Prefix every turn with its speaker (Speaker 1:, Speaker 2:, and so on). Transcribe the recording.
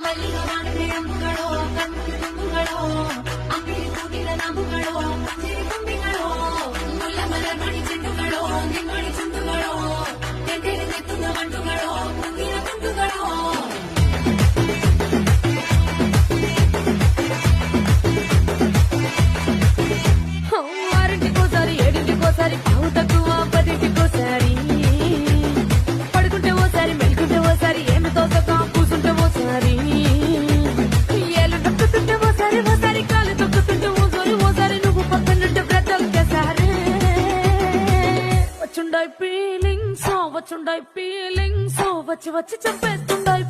Speaker 1: ಮಲ್ಲಿಗೆ ಮಾಡಿದೆ ಅಂಬುಗಳು ಕಣ್ಣು ತುಂಬುಗಳು ಅಂಬಿಳಿ ಕೂಗಿದ ನಂಬುಗಳು ಸಿರಿ ತುಂಬಿಗಳು ಮುಲ್ಲ ಮರ ನೋಡಿ ಚೆಂಡುಗಳು ನಿಮ್ಮಡಿ ಚುಂಡುಗಳು ತೆಂಡೆಗೆ ತೆತ್ತುದ ಮಂಟುಗಳು ಮುಂದಿನ ತುಂಡುಗಳು ఆరింటికోసారి ఏడింటికోసారి పావు తక్కువ పదింటికోసారి పడుకుంటే ఓసారి మెలుకుంటే ఓసారి ఏమి తోసక కూసుంటే ఓసారి ఏళ్ళు తొక్కుతుంటే ఓసారి ఓసారి కాలు తొక్కుతుంటే ఓసారి నువ్వు పక్కనుంటే బ్రతొక్కేసారి వచ్చుండాయి ఫీలింగ్స్ వచ్చి వచ్చి చంపేస్తుండాయి